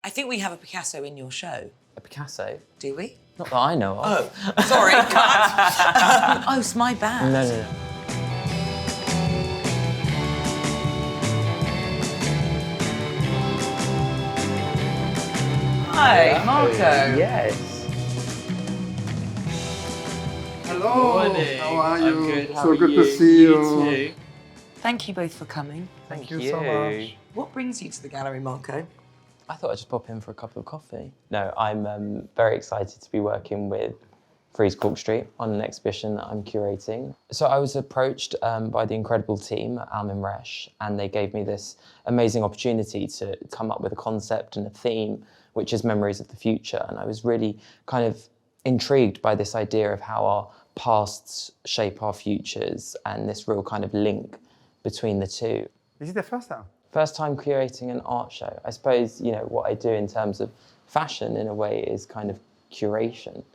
I think we have a Picasso in your show. A Picasso? Do we? Not that I know of. Oh, sorry, cut. Oh, it's my bad. No. Hi, Marco. Yes. Hello. Morning. How are you? I'm good. How so are good you? to see you. too. Thank you both for coming. Thank you so much. What brings you to the gallery, Marco? I thought I'd just pop in for a cup of coffee. No, I'm very excited to be working with Frieze Cork Street on an exhibition that I'm curating. So I was approached by the incredible team at Almine Rech, and they gave me this amazing opportunity to come up with a concept and a theme, which is memories of the future. And I was really kind of intrigued by this idea of how our pasts shape our futures and this real kind of link between the two. Is it the first time? First time curating an art show. I suppose, you know, what I do in terms of fashion in a way is kind of curation,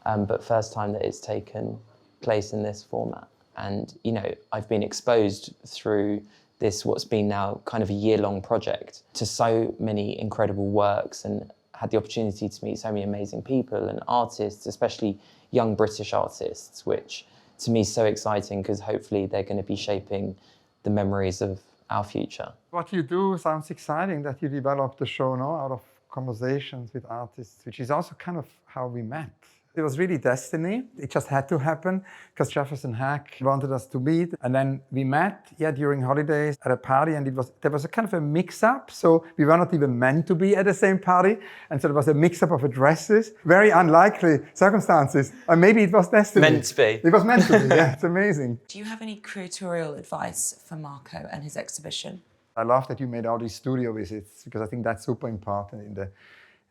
but first time that it's taken place in this format. And, you know, I've been exposed through this, what's been now kind of a year-long project, to so many incredible works and had the opportunity to meet so many amazing people and artists, especially young British artists, which to me is so exciting because hopefully they're going to be shaping the memories of our future. What you do sounds exciting, that you developed the show now out of conversations with artists, which is also kind of how we met. It was really destiny. It just had to happen because Jefferson Hack wanted us to meet. And then we met, during holidays at a party, and there was a kind of a mix-up. So we were not even meant to be at the same party. And so there was a mix-up of addresses, very unlikely circumstances. And maybe it was destiny. Meant to be. It was meant to be, yeah, it's amazing. Do you have any curatorial advice for Marco and his exhibition? I love that you made all these studio visits because I think that's super important in the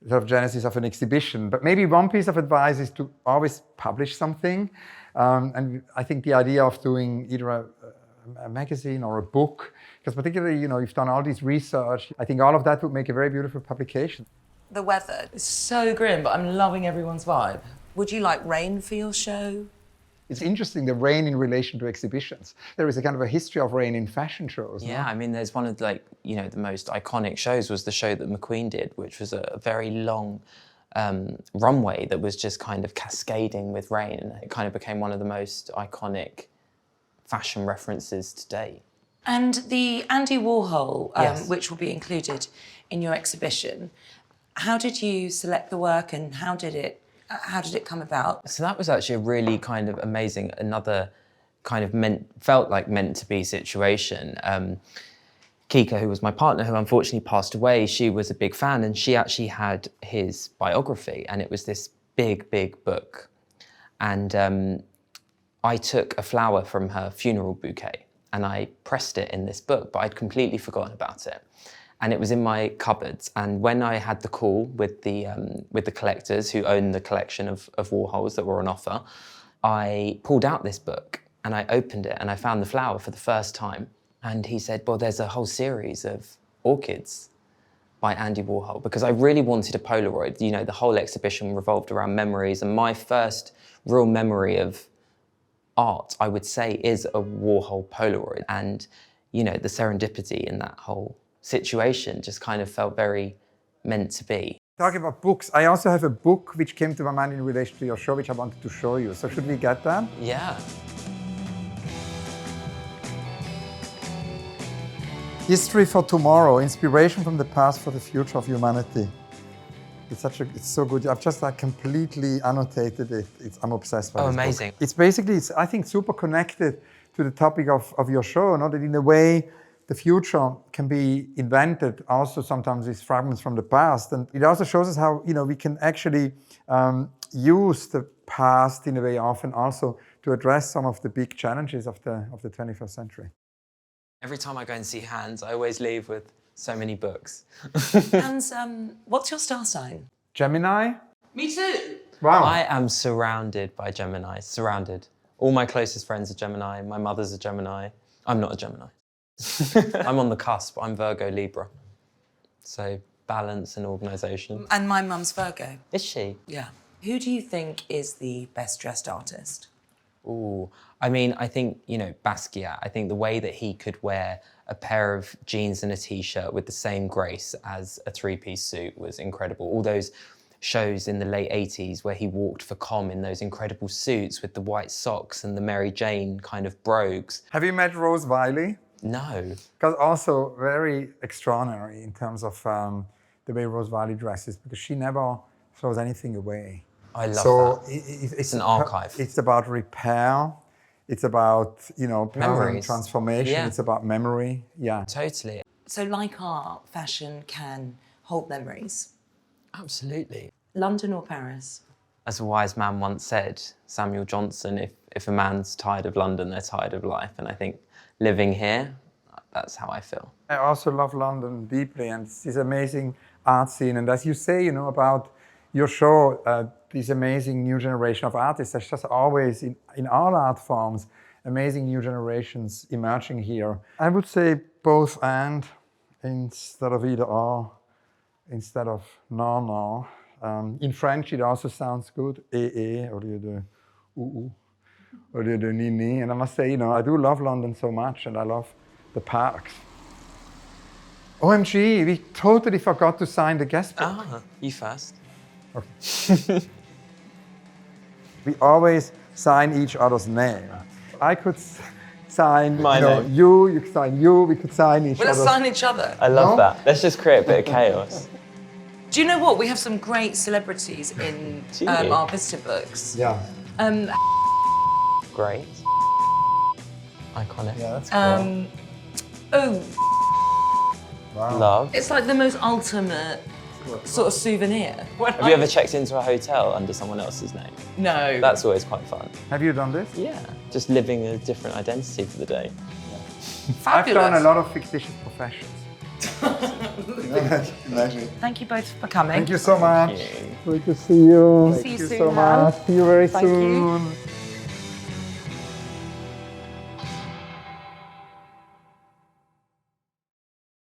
sort of genesis of an exhibition. But maybe one piece of advice is to always publish something. And I think the idea of doing either a magazine or a book, because particularly, you know, you've done all this research, I think all of that would make a very beautiful publication. The weather is so grim, but I'm loving everyone's vibe. Would you like rain for your show? It's interesting, the rain in relation to exhibitions. There is a kind of a history of rain in fashion shows. Yeah, no? I mean, there's one of the, like, you know, the most iconic shows was the show that McQueen did, which was a very long runway that was just kind of cascading with rain. And it kind of became one of the most iconic fashion references to date. And the Andy Warhol, Yes. which will be included in your exhibition, how did you select the work and how did it come about? So that was actually a really kind of amazing, another kind of felt like meant to be situation. Kika, who was my partner, who unfortunately passed away, she was a big fan and she actually had his biography and it was this big, big book. And I took a flower from her funeral bouquet and I pressed it in this book, but I'd completely forgotten about it. And it was in my cupboards. And when I had the call with the collectors who own the collection of Warhols that were on offer, I pulled out this book and I opened it and I found the flower for the first time. And he said, well, there's a whole series of orchids by Andy Warhol, because I really wanted a Polaroid. You know, the whole exhibition revolved around memories, and my first real memory of art, I would say, is a Warhol Polaroid. And, you know, the serendipity in that whole situation just kind of felt very meant to be. Talking about books, I also have a book which came to my mind in relation to your show, which I wanted to show you. So should we get that? Yeah. History for Tomorrow, Inspiration from the Past for the Future of Humanity. It's so good. I've just completely annotated it. I'm obsessed by Oh, this amazing. book. It's basically, I think, super connected to the topic of your show, that in a way, the future can be invented also sometimes with fragments from the past. And it also shows us how, you know, we can actually use the past in a way often also to address some of the big challenges of the 21st century. Every time I go and see Hans, I always leave with so many books. And what's your star sign? Gemini? Me too. Wow. I am surrounded by Gemini, surrounded. All my closest friends are Gemini. My mother's a Gemini. I'm not a Gemini. I'm on the cusp. I'm Virgo Libra. So balance and organisation. And my mum's Virgo. Is she? Yeah. Who do you think is the best dressed artist? Ooh, I mean, I think, you know, Basquiat, I think the way that he could wear a pair of jeans and a t-shirt with the same grace as a three-piece suit was incredible. All those shows in the late 80s where he walked for comm in those incredible suits with the white socks and the Mary Jane kind of brogues. Have you met Rose Wiley? No. Because also very extraordinary in terms of the way Rose Wiley dresses, because she never throws anything away. I love so that. It's an archive. It's about repair. It's about, power and Memories. transformation. Yeah. It's about memory. Yeah. Totally. So like art, fashion can hold memories. Absolutely. London or Paris? As a wise man once said, Samuel Johnson, if a man's tired of London, they're tired of life. And I think living here, that's how I feel. I also love London deeply, and it's this amazing art scene. And as you say, about your show, this amazing new generation of artists, there's just always, in all art forms, amazing new generations emerging here. I would say both and, instead of either or, instead of no. In French, it also sounds good, au lieu de ou, au lieu de ni. And I must say, I do love London so much, and I love the parks. OMG, we totally forgot to sign the guest book. Ah, you first. Okay. We always sign each other's name. I could sign My name. you could sign you, we could sign each Well, let's other. sign each other. I love No? that. Let's just create a bit of chaos. Do you know what? We have some great celebrities in Do you? our visitor books. Yeah. Great. Iconic. Yeah, that's cool. Wow. Love. It's like the most ultimate sort of souvenir. Have you ever checked into a hotel under someone else's name? No. That's always quite fun. Have you done this? Yeah. Just living a different identity for the day. I've Fabulous. done a lot of fictitious professions. Imagine. Thank you both for coming. Thank you so much. Thank you. Great to see you. See you Thank you soon, so Hal. much. See you very Thank you. soon.